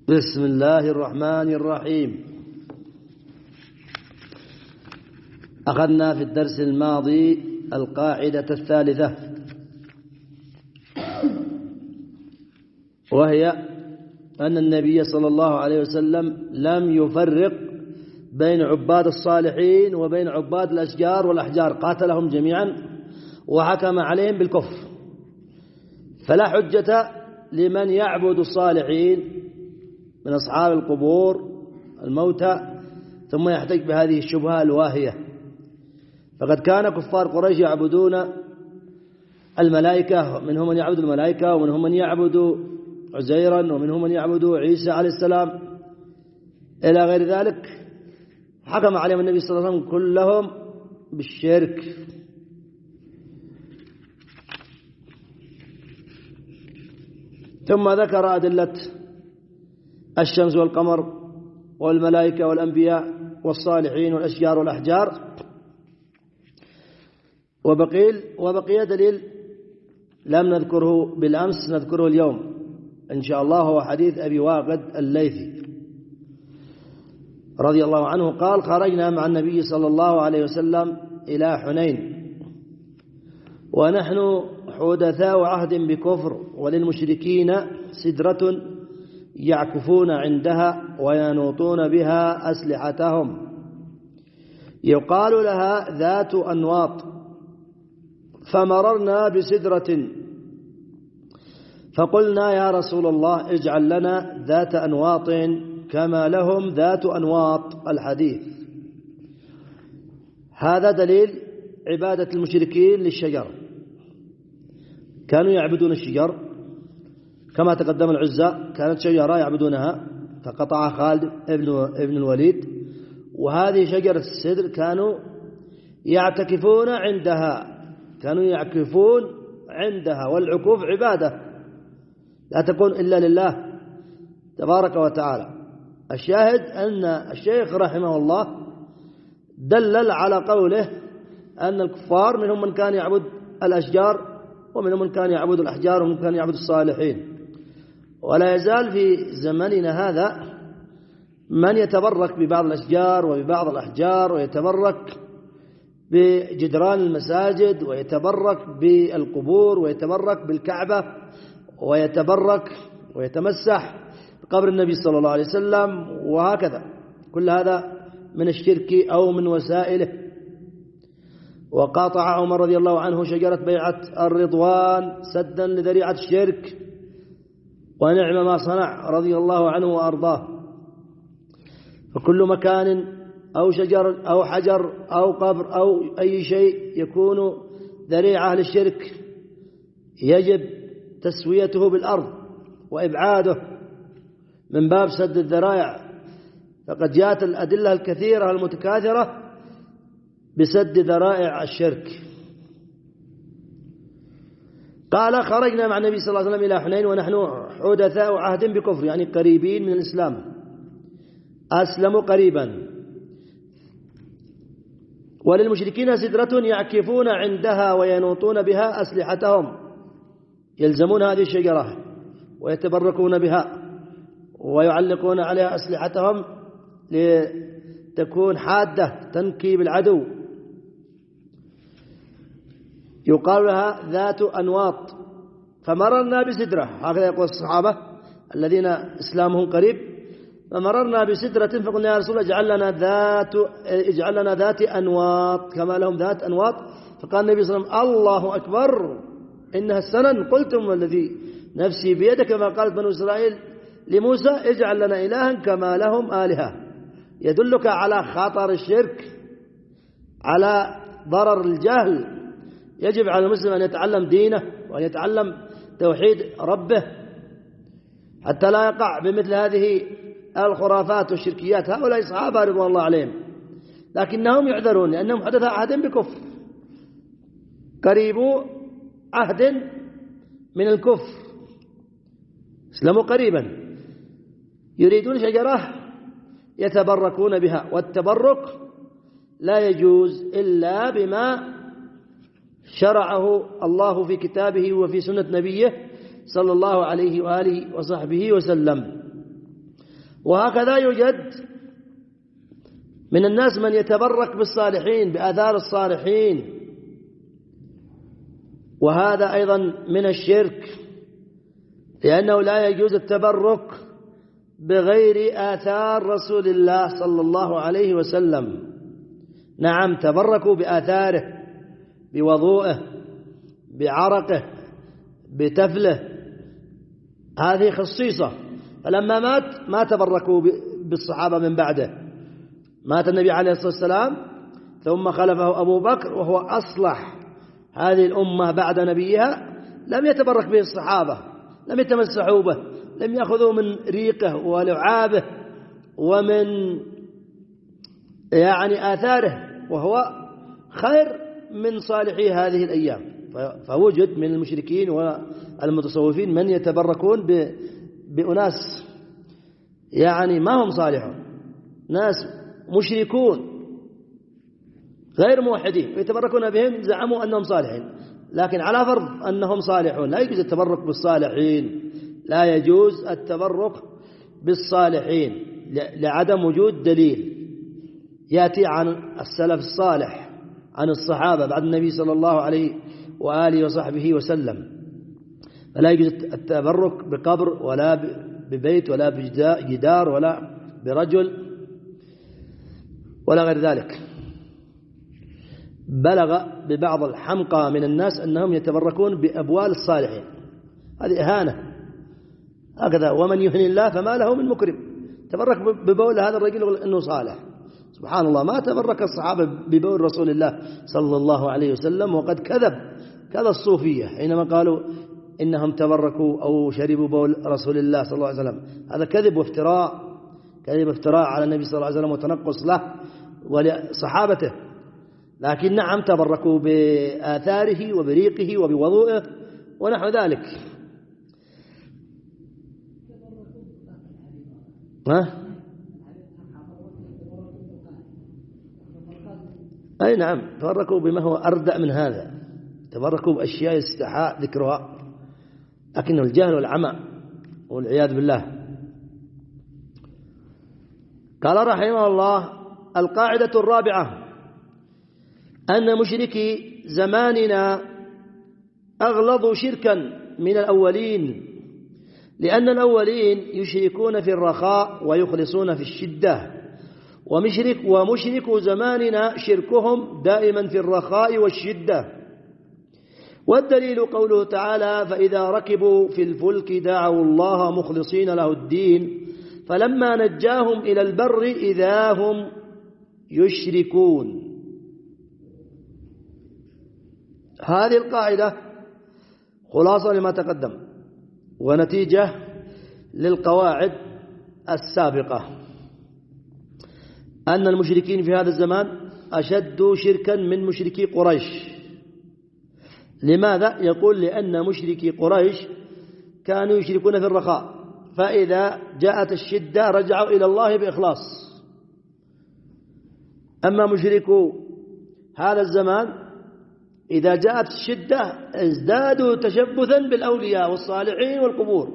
بسم الله الرحمن الرحيم. أخذنا في الدرس الماضي القاعدة الثالثة، وهي أن النبي صلى الله عليه وسلم لم يفرق بين عباد الصالحين وبين عباد الأشجار والأحجار، قاتلهم جميعا وحكم عليهم بالكفر. فلا حجة لمن يعبد الصالحين من أصحاب القبور الموتى ثم يحتج بهذه الشبهة الواهية، فقد كان كفار قريش يعبدون الملائكة، منهم من يعبد الملائكة ومنهم من يعبد عزيرا ومنهم من يعبد عيسى عليه السلام إلى غير ذلك. حكم عليهم النبي صلى الله عليه وسلم كلهم بالشرك. ثم ذكر أدلة الشمس والقمر والملائكة والأنبياء والصالحين والأشجار والأحجار، وبقي دليل لم نذكره بالأمس نذكره اليوم إن شاء الله، هو حديث أبي واقد الليثي رضي الله عنه قال: خرجنا مع النبي صلى الله عليه وسلم إلى حنين ونحن حدثاء عهد بكفر، وللمشركين سدرة يعكفون عندها وينوطون بها أسلحتهم، يقال لها ذات أنواط. فمررنا بسدرة فقلنا: يا رسول الله اجعل لنا ذات أنواط كما لهم ذات أنواط. الحديث. هذا دليل عبادة المشركين للشجر، كانوا يعبدون الشجر كما تقدم. العزى كانت شجرة يعبدونها فقطعها خالد ابن الوليد، وهذه شجرة السدر كانوا يعتكفون عندها، والعكوف عبادة لا تكون إلا لله تبارك وتعالى. الشاهد أن الشيخ رحمه الله دلل على قوله أن الكفار منهم من كان يعبد الأشجار ومنهم من كان يعبد الأحجار ومن كان يعبد الصالحين. ولا يزال في زمننا هذا من يتبرك ببعض الأشجار وببعض الأحجار، ويتبرك بجدران المساجد، ويتبرك بالقبور، ويتبرك بالكعبة، ويتبرك ويتمسح بقبر النبي صلى الله عليه وسلم، وهكذا. كل هذا من الشرك أو من وسائله. وقاطع عمر رضي الله عنه شجرة بيعة الرضوان سدا لذريعة الشرك، ونعم ما صنع رضي الله عنه وأرضاه. فكل مكان أو شجر أو حجر أو قبر أو أي شيء يكون ذريعة للشرك يجب تسويته بالأرض وإبعاده من باب سد الذرائع، فقد جاءت الأدلة الكثيرة المتكاثرة بسد ذرائع الشرك. قال: خرجنا مع النبي صلى الله عليه وسلم إلى حنين ونحن حدثاء عهد بكفر، يعني قريبين من الإسلام، أسلموا قريبا. وللمشركين سدرة يعكفون عندها وينوطون بها أسلحتهم، يلزمون هذه الشجرة ويتبركون بها ويعلقون عليها أسلحتهم لتكون حادة تنكي بالعدو، يقال لها ذات أنواط. فمررنا بسدرة، هكذا يقول الصحابة الذين إسلامهم قريب: فمررنا بسدرة فقلنا: يا رسول الله اجعل لنا ذات أنواط كما لهم ذات أنواط. فقال النبي صلى الله عليه وسلم: الله أكبر، إنها السنن. قلتم والذي نفسي بيده، كما قالت بنو إسرائيل لموسى: اجعل لنا إلها كما لهم آلهة. يدلك على خطر الشرك، على ضرر الجهل. يجب على المسلم أن يتعلم دينه وأن يتعلم توحيد ربه حتى لا يقع بمثل هذه الخرافات والشركيات. هؤلاء الصحابة رضوان الله عليهم، لكنهم يعذرون لأنهم حدثوا عهد بكفر، قريبوا عهد من الكفر، اسلموا قريبا، يريدون شجرة يتبركون بها. والتبرك لا يجوز إلا بما شرعه الله في كتابه وفي سنة نبيه صلى الله عليه وآله وصحبه وسلم. وهكذا يوجد من الناس من يتبرك بالصالحين بآثار الصالحين، وهذا أيضا من الشرك، لأنه لا يجوز التبرك بغير آثار رسول الله صلى الله عليه وسلم. نعم، تبركوا بآثاره، بوضوءه، بعرقه، بتفله، هذه خصيصة. فلما مات ما تبركوا بالصحابة من بعده، مات النبي عليه الصلاة والسلام ثم خلفه أبو بكر وهو أصلح هذه الأمة بعد نبيها، لم يتبرك به الصحابة، لم يتمسحوا به، لم يأخذوا من ريقه ولعابه ومن آثاره، وهو خير من صالحي هذه الأيام. فوجد من المشركين والمتصوفين من يتبركون بأناس ما هم صالحون، ناس مشركون غير موحدين، ويتبركون بهم، زعموا أنهم صالحين، لكن على فرض أنهم صالحون. لا يجوز التبرك بالصالحين، لا يجوز التبرك بالصالحين لعدم وجود دليل يأتي عن السلف الصالح، عن الصحابة بعد النبي صلى الله عليه وآله وصحبه وسلم. فلا يجوز التبرك بقبر ولا ببيت ولا بجدار ولا برجل ولا غير ذلك. بلغ ببعض الحمقى من الناس أنهم يتبركون بأبوال الصالحين، هذه إهانة هكذا. ومن يهن الله فما له من مكرم. تبرك ببول هذا الرجل يقول أنه صالح، سبحان الله. ما تبرك الصحابة ببول رسول الله صلى الله عليه وسلم، وقد كذب الصوفية حينما قالوا إنهم تبركوا أو شربوا بول رسول الله صلى الله عليه وسلم. هذا كذب وافتراء، كذب افتراء على النبي صلى الله عليه وسلم وتنقص له ولصحابته. لكن نعم، تبركوا بآثاره وبريقه وبوضوئه ونحو ذلك. أي نعم، تبركوا بما هو أردأ من هذا، تبركوا بأشياء يستحاء ذكرها، لكنه الجهل والعمى والعياذ بالله. قال رحمه الله: القاعدة الرابعة أن مشركي زماننا أغلظ شركا من الأولين، لأن الأولين يشركون في الرخاء ويخلصون في الشدة، ومشرك زماننا شركهم دائما في الرخاء والشدة. والدليل قوله تعالى: فإذا ركبوا في الفلك دعوا الله مخلصين له الدين فلما نجاهم إلى البر إذا هم يشركون. هذه القاعدة خلاصة لما تقدم ونتيجة للقواعد السابقة، أن المشركين في هذا الزمان أشد شركا من مشركي قريش. لماذا؟ يقول: لأن مشركي قريش كانوا يشركون في الرخاء، فإذا جاءت الشدة رجعوا إلى الله بإخلاص. أما مشركو هذا الزمان إذا جاءت الشدة ازدادوا تشبثا بالأولياء والصالحين والقبور،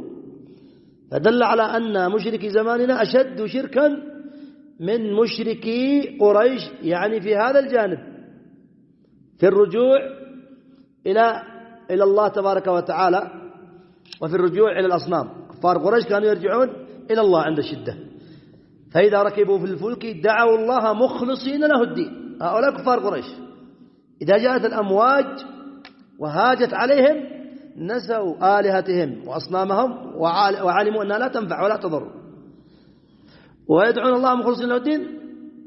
فدل على أن مشركي زماننا أشد شركا من مشركي قريش، في هذا الجانب، في الرجوع إلى الله تبارك وتعالى، وفي الرجوع إلى الأصنام. كفار قريش كانوا يرجعون إلى الله عند الشدة، فإذا ركبوا في الفلك دعوا الله مخلصين له الدين. هؤلاء كفار قريش إذا جاءت الأمواج وهاجت عليهم نسوا آلهتهم وأصنامهم وعلموا أنها لا تنفع ولا تضر، ويدعون الله مخلصين له الدين،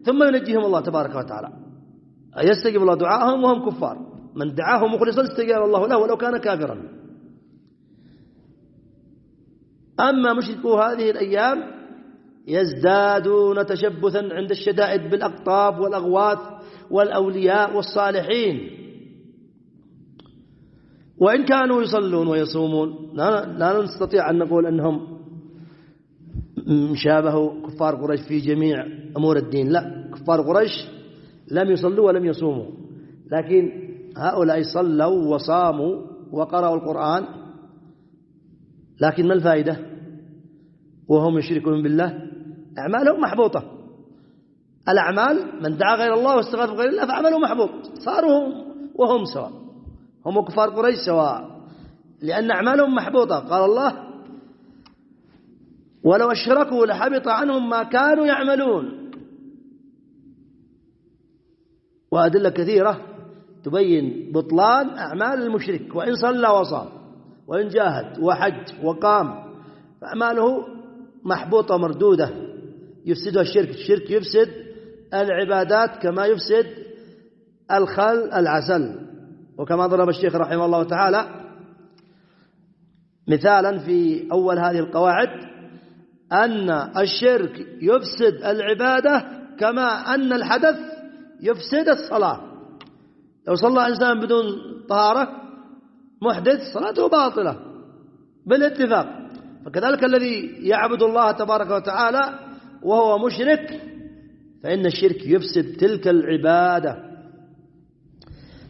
ثم ينجيهم الله تبارك وتعالى. يستجيب الله دعاءهم وهم كفار. من دعاه مخلصا استجاب الله له ولو كان كافرا. أما مشركو هذه الأيام يزدادون تشبثا عند الشدائد بالأقطاب والأغواث والأولياء والصالحين، وإن كانوا يصلون ويصومون لا نستطيع أن نقول أنهم شابهوا كفار قريش في جميع أمور الدين. لا، كفار قريش لم يصلوا ولم يصوموا، لكن هؤلاء صلوا وصاموا وقرأوا القرآن، لكن ما الفائدة وهم يشركون بالله؟ أعمالهم محبوطة. الأعمال من دعا غير الله واستغاث بغير الله فعمله محبوط، صاروا وهم سواء، هم كفار قريش سواء، لأن أعمالهم محبوطة. قال الله ولو أشركوا لحبط عنهم ما كانوا يعملون. وأدلة كثيرة تبين بطلان أعمال المشرك، وإن صلى وصام وإن جاهد وحج وقام فأعماله محبوطة مردودة يفسدها الشرك. الشرك يفسد العبادات كما يفسد الخل العسل. وكما ضرب الشيخ رحمه الله تعالى مثالا في أول هذه القواعد أن الشرك يفسد العبادة كما أن الحدث يفسد الصلاة. لو صلى إنسان بدون طهارة محدث صلاته باطلة بالاتفاق. فكذلك الذي يعبد الله تبارك وتعالى وهو مشرك فإن الشرك يفسد تلك العبادة.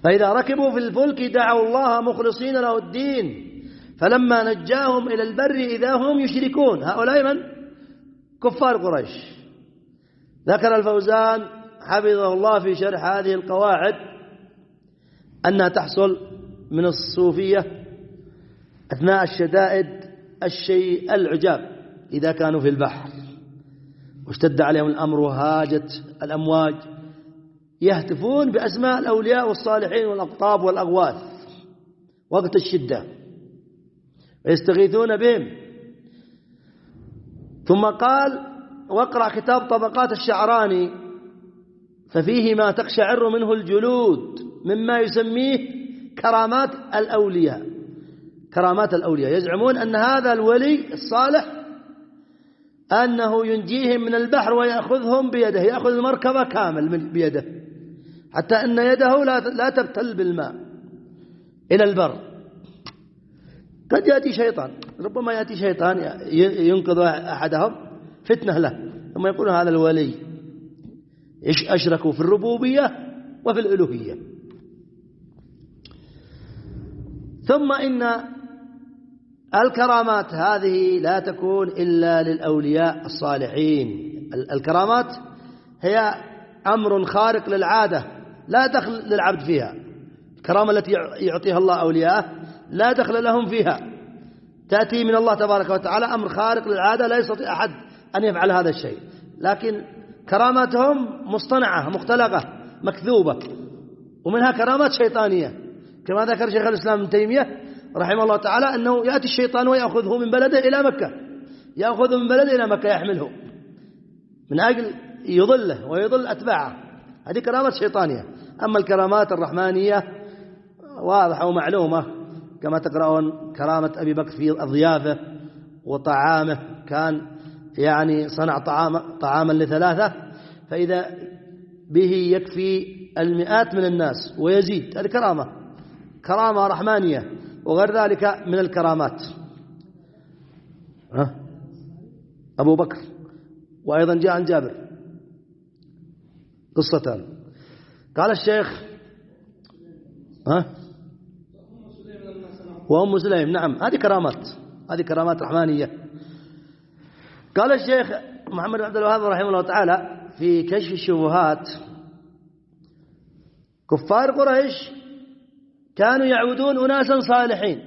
فإذا ركبوا في الفلك دعوا الله مخلصين له الدين فلما نجاهم إلى البر إذا هم يشركون. هؤلاء من؟ كفار قريش. ذكر الفوزان حفظه الله في شرح هذه القواعد أنها تحصل من الصوفية أثناء الشدائد الشيء العجاب إذا كانوا في البحر واشتد عليهم الأمر وهاجت الأمواج يهتفون بأسماء الأولياء والصالحين والأقطاب والأغواث وقت الشدة ويستغيثون بهم. ثم قال واقرأ كتاب طبقات الشعراني ففيه ما تقشعر منه الجلود مما يسميه كرامات الأولياء. كرامات الأولياء يزعمون أن هذا الولي الصالح أنه ينجيهم من البحر ويأخذهم بيده، يأخذ المركبة كامل بيده حتى أن يده لا تبتل بالماء إلى البر. قد يأتي شيطان، ربما يأتي شيطان ينقذ أحدهم فتنة له ثم يقول هذا الولي أشركوا في الربوبية وفي الألوهية. ثم إن الكرامات هذه لا تكون إلا للأولياء الصالحين. الكرامات هي أمر خارق للعادة لا دخل للعبد فيها. الكرامة التي يعطيها الله أولياءه لا دخل لهم فيها، تأتي من الله تبارك وتعالى، أمر خارق للعادة لا يستطيع أحد أن يفعل هذا الشيء. لكن كراماتهم مصطنعة مختلقة مكذوبة، ومنها كرامات شيطانية كما ذكر شيخ الإسلام ابن تيمية رحمه الله تعالى أنه يأتي الشيطان ويأخذه من بلده إلى مكة، يأخذه من بلده إلى مكة يحمله من أجل يضله ويضل أتباعه. هذه كرامات شيطانية. أما الكرامات الرحمانية واضحة ومعلومة كما تقرأون كرامة أبي بكر في الضيافة وطعامه، كان يعني صنع طعاما ل3 فإذا به يكفي المئات من الناس ويزيد. هذه كرامة رحمانية. وغير ذلك من الكرامات أبو بكر. وأيضا جاء عن جابر قصتان. قال الشيخ وأم سليم، نعم هذه كرامات رحمانية. قال الشيخ محمد بن عبد الوهاب رحمه الله تعالى في كشف الشبهات كفار قريش كانوا يعبدون أناسا صالحين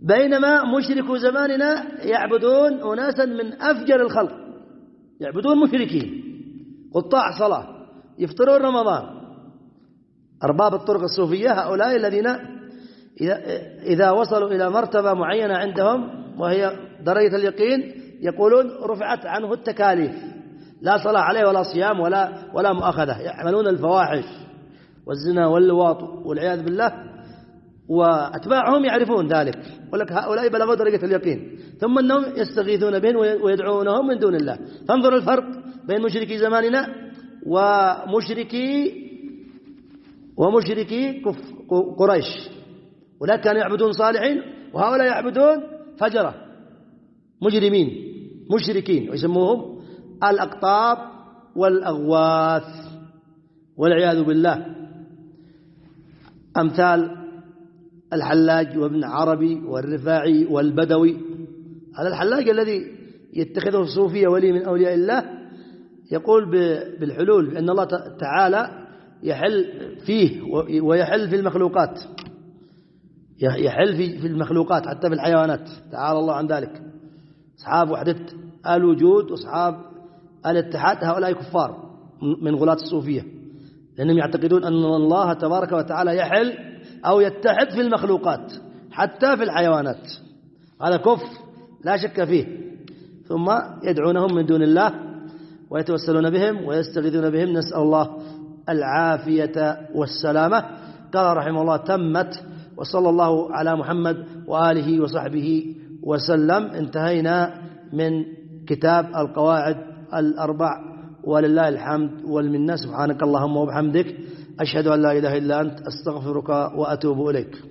بينما مشركو زماننا يعبدون أناسا من أفجر الخلق، يعبدون مشركين قطاع صلاة يفطرون رمضان. أرباب الطرق الصوفية هؤلاء الذين إذا وصلوا إلى مرتبة معينة عندهم وهي درجة اليقين يقولون رفعت عنه التكاليف، لا صلاة عليه ولا صيام ولا مؤاخذة، يعملون الفواحش والزنا واللواط والعياذ بالله، وأتباعهم يعرفون ذلك، ولك هؤلاء بلغوا درجة اليقين، ثم أنهم يستغيثون بهم ويدعونهم من دون الله. فانظر الفرق بين مشركي زماننا ومشركي قريش. أولئك كانوا يعبدون صالحين وهؤلاء يعبدون فجرة مجرمين مشركين ويسموهم الأقطاب والأغواث والعياذ بالله. أمثال الحلاج وابن عربي والرفاعي والبدوي. هذا الحلاج الذي يتخذه الصوفية ولي من أولياء الله، يقول بالحلول، بأن الله تعالى يحل فيه ويحل في المخلوقات، يحل في المخلوقات حتى في الحيوانات، تعالى الله عن ذلك. أصحاب وحدة الوجود وأصحاب الاتحاد هؤلاء كفار من غلاة الصوفية، لأنهم يعتقدون أن الله تبارك وتعالى يحل أو يتحد في المخلوقات حتى في الحيوانات، هذا كفر لا شك فيه. ثم يدعونهم من دون الله ويتوسلون بهم ويستغيثون بهم، نسأل الله العافية والسلامة. قال رحمه الله: تمت، وصلى الله على محمد وآله وصحبه وسلم. انتهينا من كتاب القواعد الأربع، ولله الحمد والمنة. سبحانك اللهم وبحمدك، أشهد أن لا إله إلا أنت، أستغفرك وأتوب إليك.